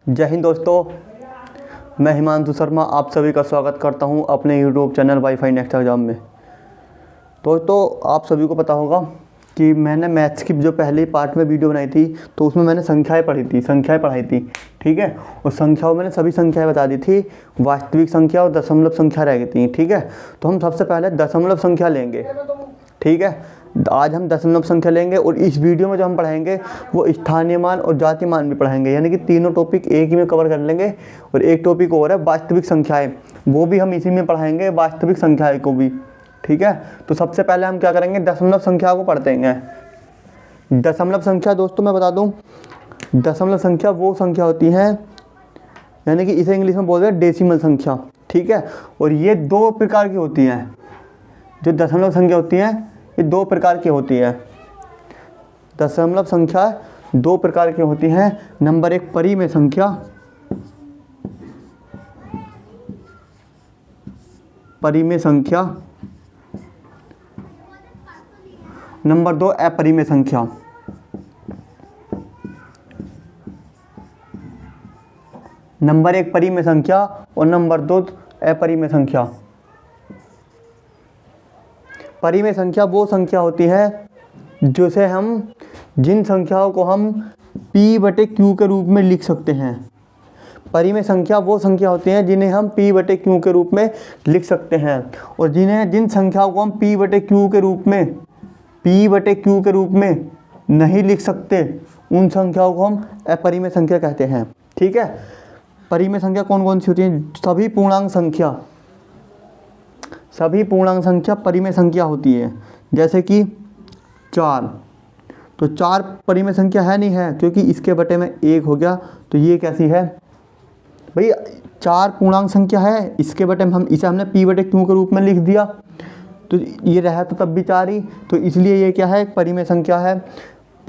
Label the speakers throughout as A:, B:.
A: जय हिंद दोस्तों, मैं हिमांशु शर्मा आप सभी का स्वागत करता हूं अपने YouTube channel wifi next exam में। दोस्तों, आप सभी को पता होगा कि मैंने मैथ्स की जो पहले पार्ट में वीडियो बनाई थी तो उसमें मैंने संख्याएं पढ़ाई थी। ठीक है, और संख्याओं मैंने सभी संख्याएं बता दी थी, वास्तविक संख्या और दशमलव संख्या रह गई थी। ठीक है, तो हम सबसे पहले दशमलव संख्या लेंगे। ठीक है, आज हम दशमलव संख्या लेंगे और इस वीडियो में जो हम पढ़ाएंगे वो स्थानीय मान और जातीय मान भी पढ़ाएंगे, यानी कि तीनों टॉपिक एक ही में कवर कर लेंगे। और एक टॉपिक और है वास्तविक संख्याएं, वो भी हम इसी में पढ़ाएंगे, वास्तविक संख्याएं को भी। ठीक है, तो सबसे पहले हम क्या करेंगे, दशमलव संख्या को पढ़ते हैं। दशमलव संख्या दोस्तों मैं बता दूं, दशमलव संख्या वो संख्या होती है, यानी कि इसे इंग्लिश में बोलते हैं डेसिमल संख्या। ठीक है, और ये दो प्रकार की होती हैं। जो दशमलव संख्या होती हैं ये दो प्रकार की होती है। दशमलव संख्या दो प्रकार की होती हैं। नंबर एक परिमेय संख्या, नंबर दो अपरिमेय संख्या। नंबर एक परिमेय संख्या और नंबर दो अपरिमेय संख्या। परिमेय संख्या वो संख्या होती है जिसे हम जिन संख्याओं को हम p/q के रूप में लिख सकते हैं। परिमेय संख्या वो संख्या होती हैं जिन्हें हम p/q के रूप में लिख सकते हैं, और जिन संख्याओं को हम p/q के रूप में नहीं लिख सकते उन संख्याओं को हम अपरिमेय संख्या कहते हैं। ठीक है, परिमेय संख्या कौन कौन सी होती हैं? सभी पूर्णांक संख्या परिमेय संख्या होती है। जैसे कि 4, तो 4 परिमेय संख्या है नहीं है, क्योंकि इसके बटे में 1 हो गया, तो ये कैसी है भाई? 4 पूर्णांक संख्या है, इसके बटे में इसे हमने p/q के रूप में लिख दिया, तो ये रहा तो तब भी 4 ही, तो इसलिए ये क्या है, एक परिमेय संख्या है।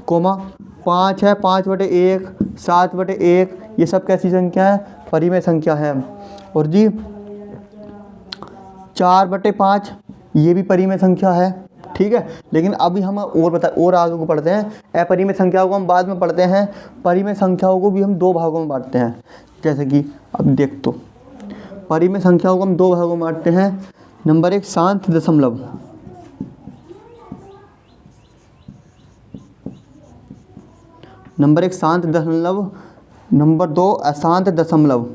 A: 5 है, 5/1, 7/1, ये सब कैसी संख्या है? परिमेय संख्या है। और जी 4/5 ये भी परिमेय संख्या है। ठीक है, लेकिन अभी हम और आगे को पढ़ते हैं। अपरिमेय संख्याओं को हम बाद में पढ़ते हैं। परिमेय संख्याओं को भी हम दो भागों में बांटते हैं। जैसे कि अब देख, तो परिमेय संख्याओं को हम दो भागों में बांटते हैं। नंबर एक शांत दशमलव, नंबर दो अशांत दशमलव।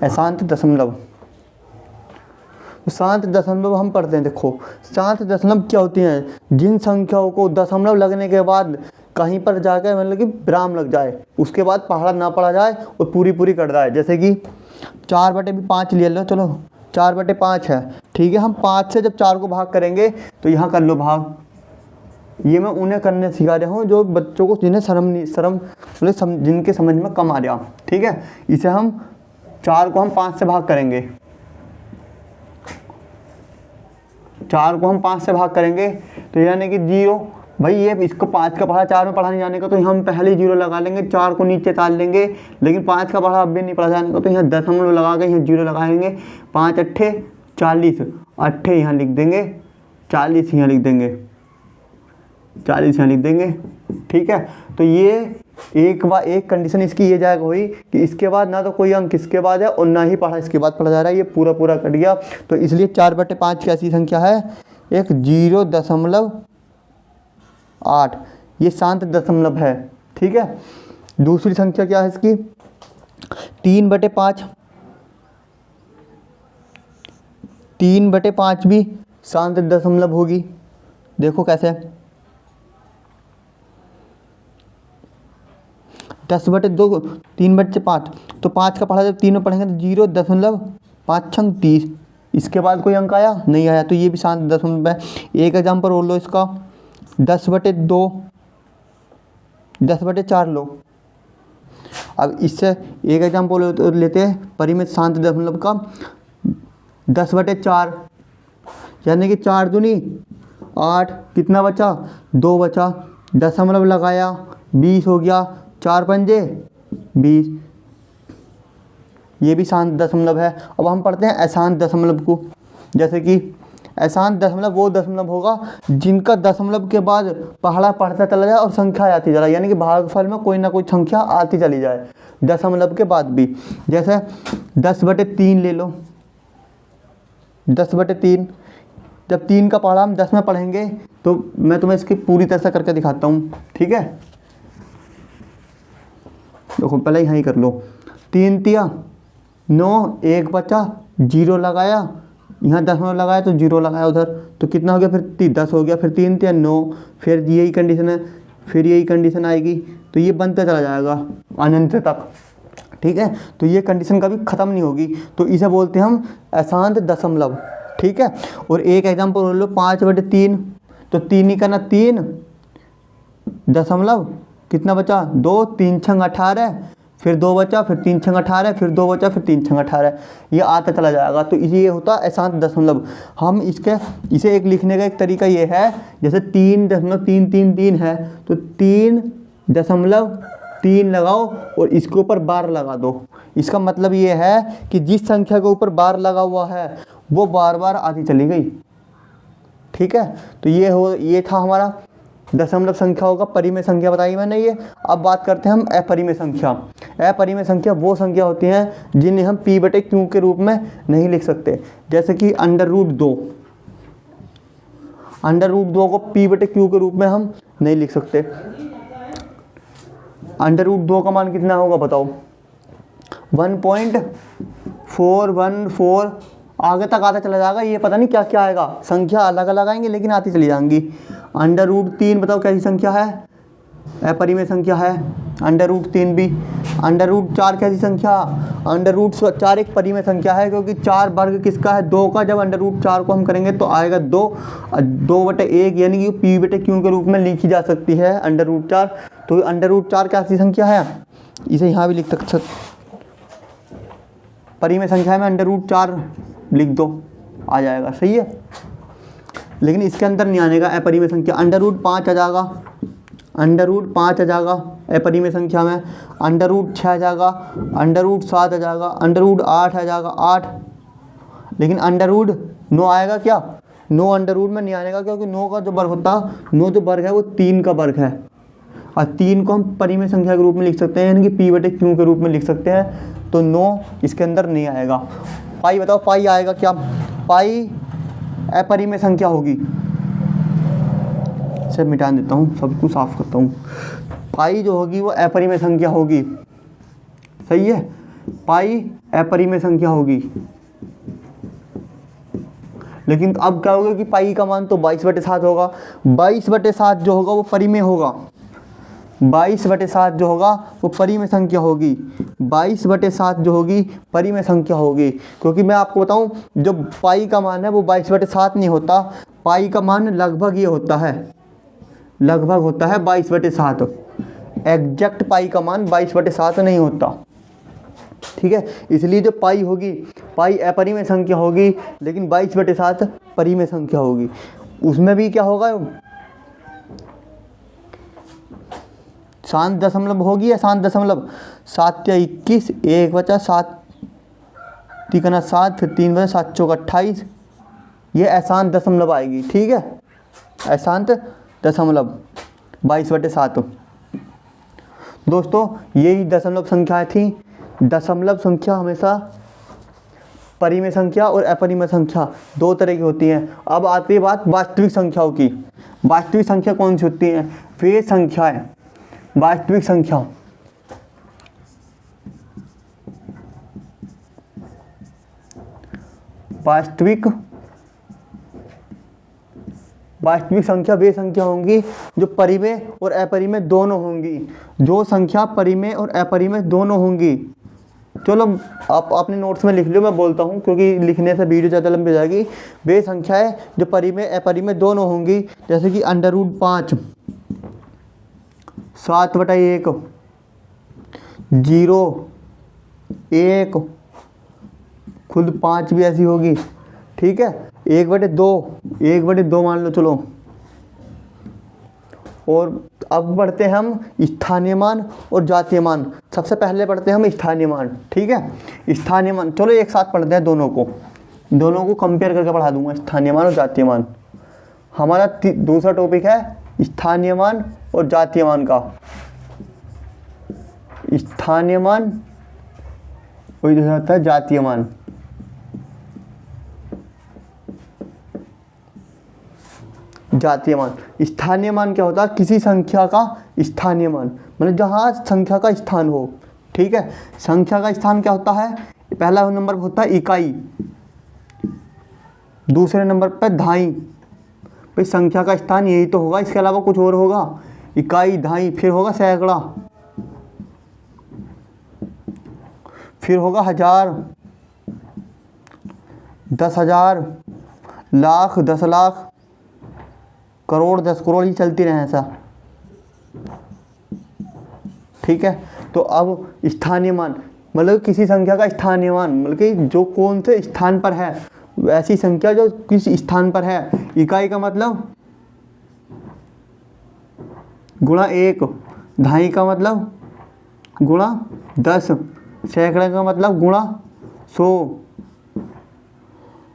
A: अशांत दशमलव, शांत दशमलव हम पढ़ते हैं। देखो, शांत दशमलव क्या होती हैं? जिन संख्याओं को दशमलव लगने के बाद कहीं पर जाकर मतलब कि विराम लग जाए, उसके बाद पहाड़ा ना पढ़ा जाए और पूरी कट जाए। जैसे कि 4/5 ले लो, चलो 4/5 है। ठीक है, हम 5 से जब 4 को भाग करेंगे तो यहाँ कर लो भाग। ये मैं उन्हें करने सिखा रहा हूँ जो बच्चों को जिन्हें जिनके समझ में कम आ रहा। ठीक है, इसे हम 4 को हम 5 से भाग करेंगे, 4 को हम 5 से भाग करेंगे तो यानी कि 0। भाई ये इसको 5 का पढ़ा 4 में पढ़ा नहीं जाने का, तो हम पहले 0 लगा लेंगे, 4 को नीचे ताल लेंगे। लेकिन 5 का पढ़ा अब भी नहीं पढ़ा जाने का, तो यहाँ दशमलव लगा के यहाँ 0 लगाएंगे। 5 अट्ठे 40, अट्ठे यहाँ लिख देंगे, 40 यहाँ लिख देंगे, 40 यहाँ लिख देंगे। ठीक है, तो ये एक कंडीशन इसकी ये जाएगा हुई कि इसके बाद ना तो कोई अंक इसके बाद है और ना ही पढ़ा इसके बाद पढ़ा जा रहा है, ये पूरा कट गया। तो इसलिए 4/5 कैसी संख्या है? एक 0.8, ये शांत दशमलव है। ठीक है, दूसरी संख्या क्या है इसकी? 3/5, 3/5 भी शांत दशमलव होगी। देखो कैसे, 10/2, 3/5, तो 5 का पढ़ा जब 3 में पढ़ेंगे तो 0.5 30। इसके बाद कोई अंक आया नहीं आया, तो ये भी शांत दशमलव है। एक एग्जाम्पल और लो इसका, 10/2, 10/4 लो। अब इससे एक एग्जाम्पल लेते हैं परिमेय शांत दशमलव का, 10/4, यानी कि 4 दूनी 8, कितना बचा? 2 बचा, दशमलव लगाया 20 हो गया, 4 पंजे 20, ये भी शांत दशमलव है। अब हम पढ़ते हैं अशांत दशमलव को। जैसे कि अशांत दशमलव वो दशमलव होगा जिनका दशमलव के बाद पहाड़ा पढ़ता चला जाए और संख्या आती चला, यानी कि भागफल में कोई ना कोई संख्या आती चली जाए दशमलव के बाद भी। जैसे 10/3 ले लो, 10/3, जब 3 का पहाड़ा हम 10 में पढ़ेंगे तो मैं तुम्हें इसकी पूरी तरह से करके दिखाता हूँ, ठीक है। देखो पहले यहाँ ही कर लो, 3 तिया 9, 1 बचा, 0 लगाया, यहाँ दशमलव लगाया तो 0 लगाया उधर, तो कितना हो गया फिर 10 हो गया, फिर 3 तिया 9, फिर यही कंडीशन है, फिर यही कंडीशन आएगी, तो ये बनता चला जाएगा अनंत तक, ठीक है। तो ये कंडीशन कभी ख़त्म नहीं होगी, तो इसे बोलते हैं हम अशांत दशमलव, ठीक है। और एक एग्जाम्पल बोल लो 5/3, तो 3 ही करना, 3 दशमलव कितना बचा 2, 3 छंग 18, फिर 2 बचा, फिर 3 छंग 18, फिर 2 बचा, फिर 3 छंग 18, ये आता चला जाएगा। तो ये होता है अशांत दशमलव। हम इसे एक लिखने का एक तरीका ये है, जैसे 3.333 है तो 3.3 लगाओ और इसके ऊपर बार लगा दो। इसका मतलब ये है कि जिस संख्या के ऊपर बार लगा हुआ है वो बार बार आती चली गई, ठीक है। तो ये था हमारा दशमलव संख्या होगा, परिमेय संख्या बताई मैंने ये। अब बात करते हैं हम अपरिमेय संख्या। अपरिमेय संख्या वो संख्या होती हैं जिन्हें हम p/q के रूप में नहीं लिख सकते, जैसे कि √2। √2 को p/q के रूप में हम नहीं लिख सकते। √2 का मान कितना होगा बताओ, 1.414, आगे तक आता चला जाएगा, ये पता नहीं क्या क्या आएगा, संख्या अलग अलग आएंगी लेकिन आती चली जाएंगी। √3 बताओ कैसी संख्या है, अपरिमेय संख्या है। √3 भी। √4 कैसी संख्या, √4 एक परिमेय संख्या है, क्योंकि 4 वर्ग किसका है, 2 का। जब √4 को हम करेंगे तो आएगा 2/1, यानी कि p/q के रूप में लिखी जा सकती है √4। तो √4 कैसी संख्या है, इसे यहाँ भी लिख सकते, परिमेय संख्या में √4 लिख दो, आ जाएगा, सही है। लेकिन इसके अंदर नहीं आने का अपरिमेय संख्या। √5 आ जाएगा, √5 आ जाएगा अपरिमेय संख्या में, √6 आ जाएगा, √7 आ जाएगा, √8 आ जाएगा, 8। लेकिन √9 आएगा क्या, 9 √ में नहीं आने का, क्योंकि 9 का जो वर्ग होता है, 9 जो वर्ग है वो 3 का वर्ग है, और 3 को हम परिमेय संख्या के रूप में लिख सकते हैं, यानी कि p/q के रूप में लिख सकते हैं। तो 9 इसके अंदर नहीं आएगा। पाई बताओ, पाई आएगा क्या, पाई अपरिमेय संख्या होगी। इसे मिटा देता हूँ, सब कुछ साफ करता हूँ। पाई जो होगी वो अपरिमेय संख्या होगी, सही है। पाई अपरिमेय संख्या होगी। लेकिन अब क्या होगा कि पाई का मान तो 22/7 होगा। 22/7 जो होगा वो परिमेय होगा, 22/7 जो होगा वो परिमेय संख्या होगी। 22/7 जो होगी परिमेय संख्या होगी, क्योंकि मैं आपको बताऊं जो पाई का मान है वो 22/7 नहीं होता, पाई का मान लगभग ये होता है, लगभग होता है 22/7। एग्जैक्ट पाई का मान 22/7 नहीं होता, ठीक है। इसलिए जो पाई होगी, पाई अपरिमेय संख्या होगी, लेकिन 22/7 परिमेय संख्या होगी। उसमें भी क्या होगा, शांत दशमलव होगी या शांत दशमलव। 7 या 21, 1 बचा, 7 तिकना 7, फिर 3 बचा, 7 चौक 28, ये अशांत दशमलव आएगी, ठीक है। अशांत दशमलव 22/7। दोस्तों यही दशमलव संख्याएं थी। दशमलव संख्या हमेशा परिमेय संख्या और अपरिमेय संख्या दो तरह की होती हैं। अब आती है बात वास्तविक संख्याओं की। वास्तविक संख्या कौन सी होती हैं, वे संख्याएं, वास्तविक संख्या, वास्तविक संख्या वे संख्या होंगी जो परिमेय और अपरिमेय दोनों होंगी, जो संख्या परिमेय और अपरिमेय दोनों होंगी। चलो आप अपने नोट्स में लिख लो, मैं बोलता हूँ क्योंकि लिखने से वीडियो ज़्यादा लंबी हो जाएगी। वे संख्याएं जो परिमेय अपरिमेय दोनों होंगी, जैसे कि √5, 7/1, 0, 1, खुद 5 भी ऐसी होगी, ठीक है। 1/2 मान लो, चलो। और अब पढ़ते हैं हम स्थानीय मान और जातीय मान। सबसे पहले पढ़ते हैं हम स्थानीय मान, ठीक है। स्थानीय मान, चलो एक साथ पढ़ते हैं दोनों को। दोनों को कंपेयर करके पढ़ा दूंगा, स्थानीय मान और जातीय मान। हमारा दूसरा टॉपिक है स्थानीय मान और जातीय मान का। स्थानीय मान वही दूसरा होता है जातीय मान। जातीय मान, स्थानीय मान क्या होता है? किसी संख्या का स्थानीय मान, मतलब जहाँ संख्या का स्थान हो। ठीक है, संख्या का स्थान क्या होता है? पहला नंबर पर होता है इकाई, दूसरे नंबर पर दहाई। भाई संख्या का स्थान यही तो होगा, इसके अलावा कुछ और होगा? इकाई, दहाई, फिर होगा सैकड़ा, फिर होगा हजार, 10,000, लाख, 10 लाख, करोड़, 10 करोड़, ही चलती रहे ऐसा। ठीक है, तो अब स्थानीय मान मतलब किसी संख्या का स्थानीय मान, मतलब कि जो कौन से स्थान पर है, ऐसी संख्या जो किस स्थान पर है। इकाई का मतलब गुणा 1, दहाई का मतलब गुणा 10, सैकड़े का मतलब गुणा 100,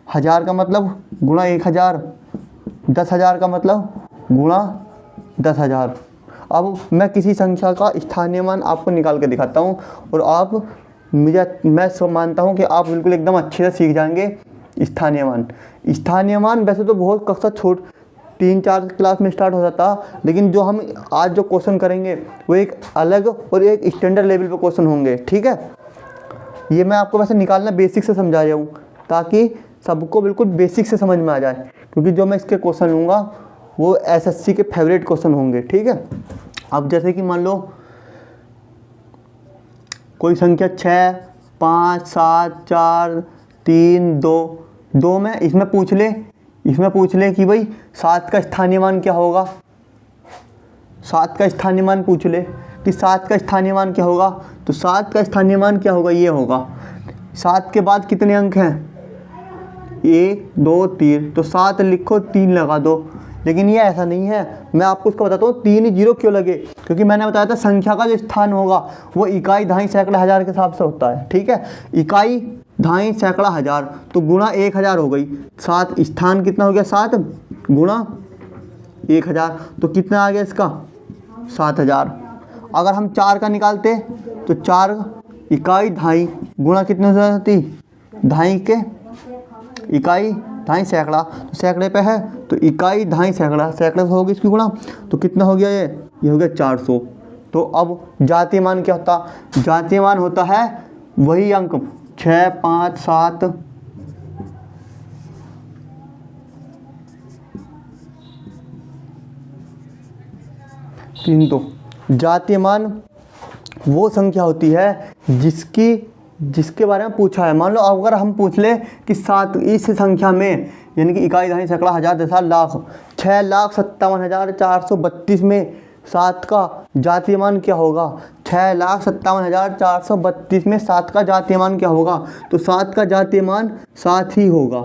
A: हजार का मतलब गुणा 1000, 10,000 का मतलब गुणा 10,000। अब मैं किसी संख्या का स्थानीय मान आपको निकाल के दिखाता हूँ और आप मैं सब मानता हूँ कि आप बिल्कुल एकदम अच्छे से सीख जाएंगे स्थानीय मान। स्थानीय मान वैसे तो बहुत कक्षा 3-4 क्लास में स्टार्ट हो जाता, लेकिन जो हम आज जो क्वेश्चन करेंगे वो एक अलग और एक स्टैंडर्ड लेवल पे क्वेश्चन होंगे। ठीक है, ये मैं आपको वैसे निकालना बेसिक से समझा रहा हूँ ताकि सबको बिल्कुल बेसिक से समझ में आ जाए, क्योंकि जो मैं इसके क्वेश्चन लूँगा वो एसएससी के फेवरेट क्वेश्चन होंगे। ठीक है, अब जैसे कि मान लो कोई संख्या 6, 5, 7, 4, 3, 2 में इसमें पूछ ले कि भाई 7 का स्थानीय मान क्या होगा। 7 का स्थानीय मान पूछ ले कि 7 का स्थानीय मान क्या होगा, तो 7 का स्थानीय मान क्या होगा, ये होगा। 7 के बाद कितने अंक हैं? 1, 2, 3, तो 7 लिखो, 3 लगा दो। लेकिन ये ऐसा नहीं है, मैं आपको उसका बताता हूँ 3 0 क्यों लगे, क्योंकि मैंने बताया था संख्या का जो स्थान होगा वो इकाई, दहाई, सैकड़ा, हजार के हिसाब से होता है। ठीक है, इकाई, दहाई, सैकड़ा, हजार, तो गुणा 1000 हो गई। 7 स्थान कितना हो गया? 7 गुणा 1000, तो कितना आ गया इसका? 7000। अगर हम 4 का निकालते तो 4 इकाई, दहाई, गुणा कितने हो जाती? दहाई के इकाई, दहाई, सैकड़ा, तो सैकड़े पे है तो इकाई, दहाई, सैकड़ा, सैकड़े से होगी इसकी गुणा, तो कितना हो गया? ये हो गया 400। तो अब जातीय मान क्या होता? जातीय मान होता है वही अंक 6, 5, 7, 3, 2। जातीय मान वो संख्या होती है जिसके बारे में पूछा है। मान लो अगर हम पूछ ले कि 7 इस संख्या में, यानी कि इकाई, दहाई, सैकड़ा, हजार, 10,000, लाख, 6,57,432 में 7 का जातीय मान क्या होगा? 6,57,432 में 7 का जातीय मान क्या होगा? तो 7 का जातीय मान 7 ही होगा।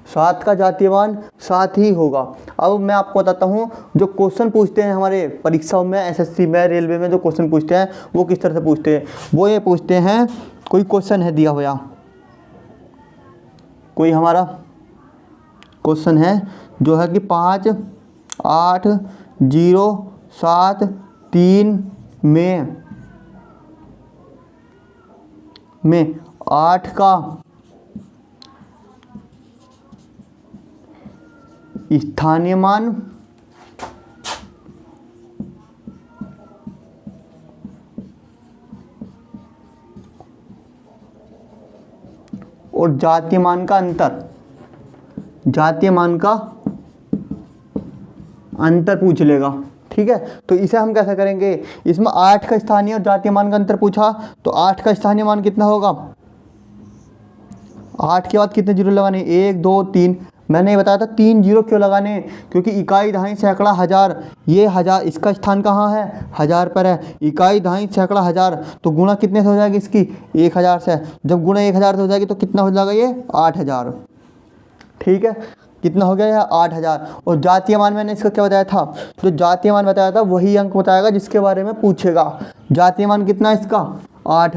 A: 7 का जातीय मान 7 ही होगा। अब मैं आपको बताता हूँ जो क्वेश्चन पूछते हैं हमारे परीक्षाओं में, एसएससी में, रेलवे में जो क्वेश्चन पूछते हैं वो किस तरह से पूछते हैं। वो ये पूछते हैं, कोई क्वेश्चन है दिया हुआ, कोई हमारा क्वेश्चन है जो है कि 5, 8, 0, 7, 3 में 8 का स्थानीय मान और जातीय मान का अंतर, जातीय मान का अंतर पूछ लेगा। ठीक है, तो इसे हम कैसे करेंगे? इसमें 8 का स्थानीय और जातीय मान का अंतर पूछा, तो 8 का स्थानीय मान कितना होगा? 8 के बाद कितने जीरो लगाने? 1, 2, 3। मैंने ये बताया था 3 0 क्यों लगाने, क्योंकि इकाई, दहाई, सैकड़ा, हजार, ये हजार, इसका स्थान कहाँ है? हजार पर है। इकाई, दहाई, सैकड़ा, हजार, तो गुणा कितने से हो जाएगी इसकी? 1000 से। जब गुणा 1000 से हो जाएगी तो कितना हो जाएगा? ये 8000। ठीक है, कितना हो गया? यह 8000। और जातीय मान मैंने इसका क्या बताया था? जो जातीय मान बताया था वही अंक बताएगा जिसके बारे में पूछेगा। जातीय मान कितना इसका? 8।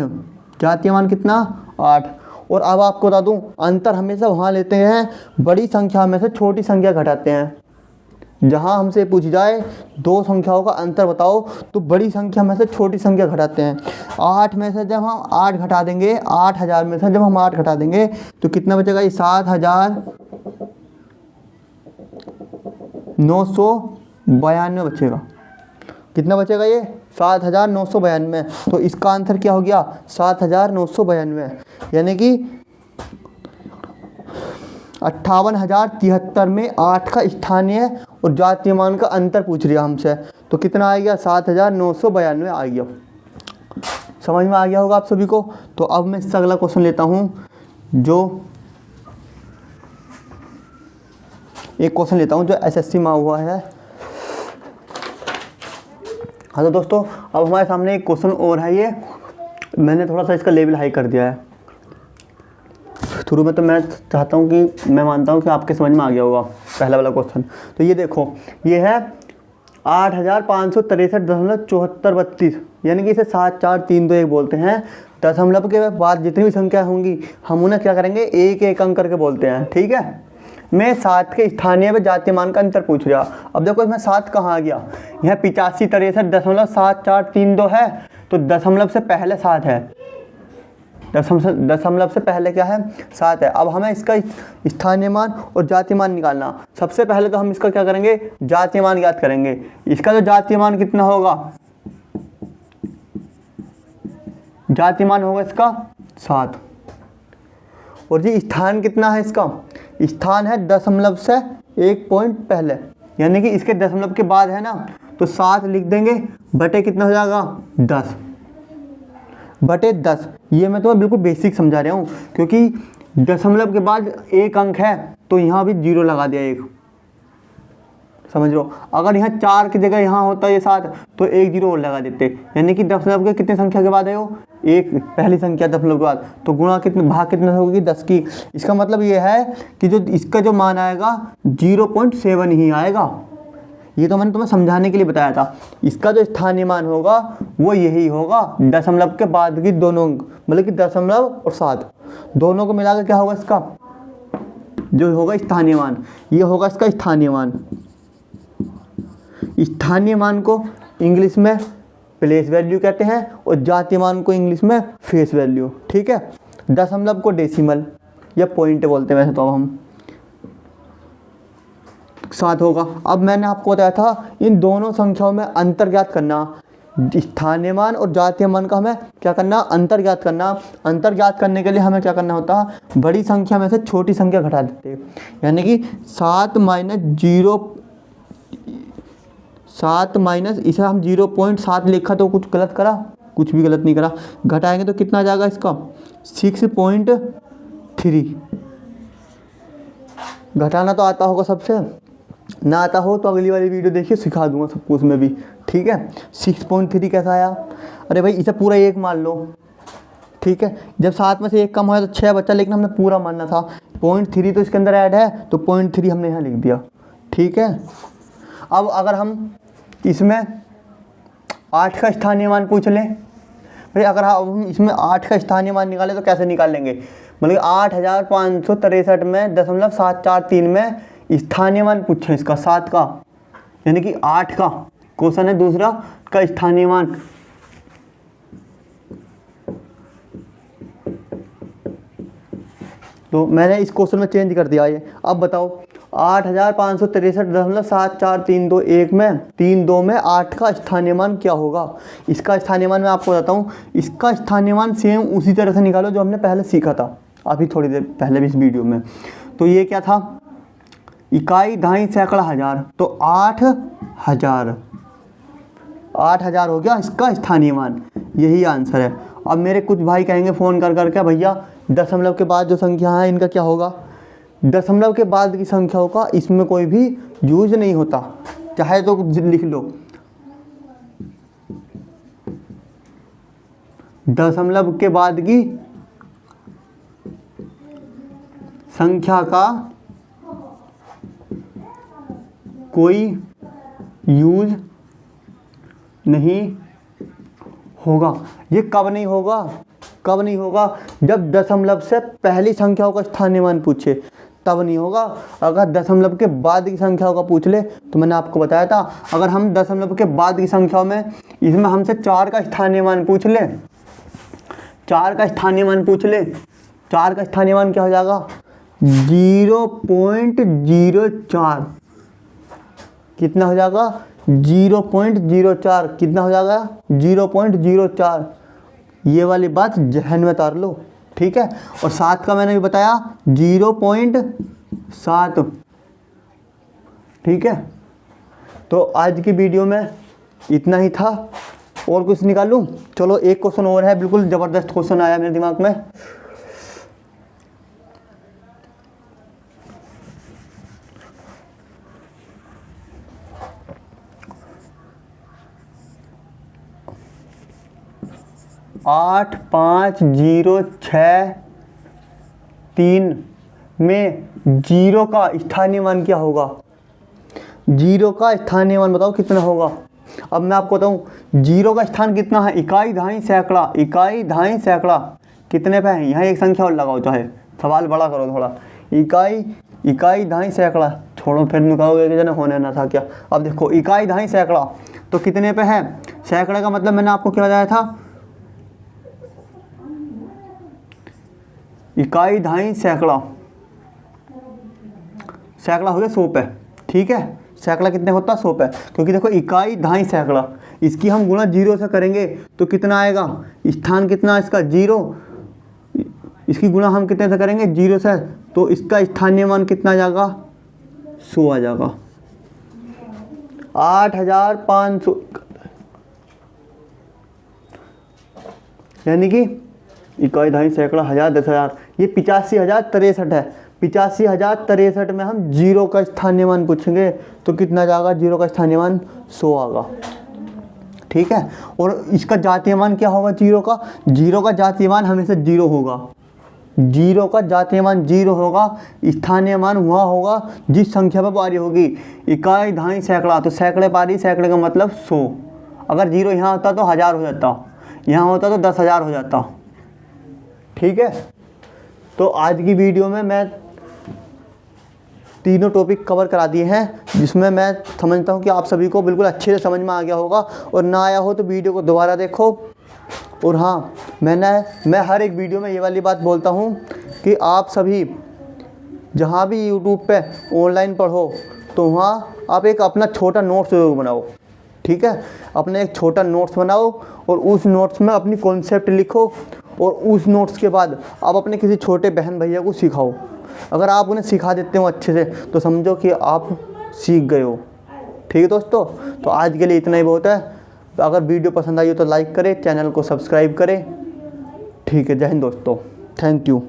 A: जातीय मान कितना? 8। और अब आपको बता दूं, अंतर हमेशा वहाँ लेते हैं बड़ी संख्या में से छोटी संख्या घटाते हैं। जहाँ हमसे पूछी जाए दो संख्याओं का अंतर बताओ तो बड़ी संख्या में से छोटी संख्या घटाते हैं। 8 में से जब हम 8 घटा देंगे, 8000 में से जब हम 8 घटा देंगे तो कितना बचेगा? ये 7992 बचेगा। कितना बचेगा? ये 7992। तो इसका आंसर क्या हो गया? 7992, यानी कि 58,073 में 8 का स्थानीय और जातीय मान का अंतर पूछ रहा हमसे, तो कितना आ गया? 7992 आ गया। समझ में आ गया होगा आप सभी को। तो अब मैं इससे अगला क्वेश्चन लेता हूँ, जो एक क्वेश्चन लेता हूँ जो एसएससी में हुआ है। हाँ तो दोस्तों, अब हमारे सामने एक क्वेश्चन और है। ये मैंने थोड़ा सा इसका लेवल हाई कर दिया है शुरू में, तो मैं चाहता हूँ कि मैं मानता हूँ कि आपके समझ में आ गया होगा पहला वाला क्वेश्चन। तो ये देखो, ये है 8563.7432, यानी कि इसे 74321 बोलते हैं। दशमलव के बाद जितनी भी संख्या होंगी हम उन्हें क्या करेंगे? एक एक अंक करके बोलते हैं, ठीक है। मैं 7 के स्थानीय व जातीय मान का अंतर पूछ रहा। अब देखो इसमें 7 कहाँ आ गया? यह 8563.7432 है, तो दशमलव से पहले 7 है। दशमलव से पहले क्या है? 7 है। अब हमें इसका स्थानीय मान और जातीय मान निकालना। सबसे पहले तो हम इसका क्या करेंगे? जातीय मान ज्ञात करेंगे। इसका जो जातीय मान कितना होगा? जातीय मान होगा इसका 7। और जी स्थान कितना है इसका? स्थान है दशमलव से 1 पॉइंट पहले, यानी कि इसके दशमलव के बाद है ना, तो 7 लिख देंगे बटे कितना हो जाएगा? 10 बटे 10। ये मैं तुम्हें बिल्कुल बेसिक समझा रहा हूँ, क्योंकि दशमलव के बाद एक अंक है तो यहाँ भी 0 लगा दिया, एक। समझ लो, अगर यहाँ 4 की जगह यहाँ होता ये 7 तो एक 0 और लगा देते, यानी कि दशमलव के कितने संख्या के बाद है वो? एक, पहली संख्या दशमलव के बाद, तो गुणा कितने, भाग कितने होगी? 10 की। इसका मतलब ये है कि जो इसका जो मान आएगा 0.7 ही आएगा। ये तो मैंने तुम्हें समझाने के लिए बताया था। इसका जो स्थानीय मान होगा वो यही होगा, दशमलव के बाद की दोनों, मतलब कि दशमलव और 7 दोनों को मिलाकर क्या होगा? इसका जो होगा स्थानीय मान, ये होगा इसका स्थानीय मान। स्थानीय मान को इंग्लिश में प्लेस वैल्यू कहते हैं और जातीय मान को इंग्लिश में फेस वैल्यू, ठीक है। दशमलव को डेसिमल या पॉइंट बोलते हैं वैसे तो। अब हम 7 होगा। अब मैंने आपको बताया था इन दोनों संख्याओं में अंतर ज्ञात करना। स्थानीय मान और जातीय मान का हमें क्या करना? अंतर ज्ञात करना। अंतर ज्ञात करने के लिए हमें क्या करना होता? बड़ी संख्या में से छोटी संख्या घटा देते, यानी कि 7 माइनस इसे हम 0.7 लिखा तो कुछ गलत करा? कुछ भी गलत नहीं करा। घटाएंगे तो कितना आ जाएगा इसका? 6.3। घटाना तो आता होगा सबसे, ना आता हो तो अगली वाली वीडियो देखिए, सिखा दूंगा सबको उसमें भी, ठीक है। 6.3 कैसा आया? अरे भाई इसे पूरा 1 मान लो, ठीक है। जब 7 में से 1 कम होया तो 6 बचा, लेकिन हमने पूरा मानना था। 0.3 तो इसके अंदर ऐड है, तो 0.3 हमने यहाँ लिख दिया, ठीक है। अब अगर हम इसमें 8 का स्थानीय मान पूछ लें भाई, अगर हम इसमें 8 का स्थानीय मान निकालें तो कैसे निकाल लेंगे? मतलब 8563 में 0.743 में स्थानीय मान पूछे इसका 7 का, यानी कि 8 का क्वेश्चन है दूसरा का स्थानीय मान। तो मैंने इस क्वेश्चन में चेंज कर दिया ये। अब बताओ 8563.7432 में 32 में 8 का स्थानीय मान क्या होगा? इसका स्थानीय मान मैं आपको बताता हूँ। इसका स्थानीय मान सेम उसी तरह से निकालो जो हमने पहले सीखा था अभी थोड़ी देर पहले भी इस वीडियो में। तो ये क्या था? इकाई, दहाई, सैकड़ा, हजार, तो 8000 हो गया इसका स्थानीय मान। यही आंसर है। अब मेरे कुछ भाई कहेंगे फ़ोन कर करके, भैया दशमलव के बाद जो संख्या है इनका क्या होगा? दशमलव के बाद की संख्याओं का इसमें कोई भी यूज नहीं होता, चाहे तो लिख लो दशमलव के बाद की संख्या का कोई यूज नहीं होगा। ये कब नहीं होगा? कब नहीं होगा? जब दशमलव से पहली संख्याओं का स्थानीय मान पूछे, तब नहीं होगा। अगर दशमलव के बाद की संख्याओं का पूछ ले, तो मैंने आपको बताया था, अगर हम दशमलव के बाद की संख्याओं में इसमें हमसे 4 का स्थानीय मान पूछ ले, 4 का स्थानीय मान पूछ ले, 4 का स्थानीय मान क्या हो जाएगा? 0.04। कितना हो जाएगा? 0.04। कितना हो जाएगा? 0.04। ये वाली बात जहन में उतार लो, ठीक है। और 7 का मैंने भी बताया 0.7, ठीक है। तो आज की वीडियो में इतना ही था। और कुछ निकालूं? चलो एक क्वेश्चन और है, बिल्कुल ज़बरदस्त क्वेश्चन आया मेरे दिमाग में। आठ 5 0 6 3 में 0 का स्थानीय मान क्या होगा? 0 का स्थानीय मान बताओ कितना होगा? अब मैं आपको बताऊं 0 का स्थान कितना है? इकाई, दहाई, सैकड़ा। इकाई, दहाई, सैकड़ा कितने पे है? यहाँ एक संख्या और लगाओ, चाहे सवाल बड़ा करो थोड़ा। इकाई, दहाई, सैकड़ा। छोड़ो, फिर निकालोगे कि जना होने ना था क्या। अब देखो इकाई, दहाई, सैकड़ा तो कितने पे है? सैकड़े का मतलब मैंने आपको क्या बताया था? इकाई, दहाई, सैकड़ा। सैकड़ा हो गया 100 पे, ठीक है। सैकड़ा कितने होता है? 100 पे। क्योंकि देखो इकाई, दहाई, सैकड़ा, इसकी हम गुणा 0 से करेंगे तो कितना आएगा? स्थान कितना इसका? 0। इसकी गुणा हम कितने से करेंगे? 0 से, तो इसका स्थानीय मान कितना आ जाएगा? 100 आ जाएगा। 8500, यानी कि इकाई, दहाई, सैकड़ा, 1000, 10,000, ये 85,063 है। 85,063 में हम 0 का स्थानीय मान पूछेंगे तो कितना जाएगा? 0 का स्थानीय मान 100 आएगा, ठीक है। और इसका जातीय मान क्या होगा? 0 का जातीय मान हमेशा 0 होगा। 0 का जातीय मान 0 होगा। स्थानीय मान वहाँ होगा जिस संख्या पर पारी होगी। इकाई, दहाई, सैकड़ा, तो सैकड़े पारी, सैकड़े का मतलब 100। अगर 0 यहाँ होता तो 1000 हो जाता, यहाँ होता तो 10,000 हो जाता, ठीक है। तो आज की वीडियो में मैं तीनों टॉपिक कवर करा दिए हैं, जिसमें मैं समझता हूँ कि आप सभी को बिल्कुल अच्छे से समझ में आ गया होगा। और ना आया हो तो वीडियो को दोबारा देखो। और हाँ, मैं हर एक वीडियो में ये वाली बात बोलता हूँ कि आप सभी जहाँ भी यूट्यूब पे ऑनलाइन पढ़ो तो वहाँ आप एक अपना छोटा नोट्स जरूर बनाओ, ठीक है। अपने एक छोटा नोट्स बनाओ और उस नोट्स में अपनी कॉन्सेप्ट लिखो। और उस नोट्स के बाद आप अपने किसी छोटे बहन भैया को सिखाओ। अगर आप उन्हें सिखा देते हो अच्छे से तो समझो कि आप सीख गए हो, ठीक है दोस्तों। तो आज के लिए इतना ही बहुत है। अगर वीडियो पसंद आई हो तो लाइक करें, चैनल को सब्सक्राइब करें, ठीक है। जय हिंद दोस्तों, थैंक यू।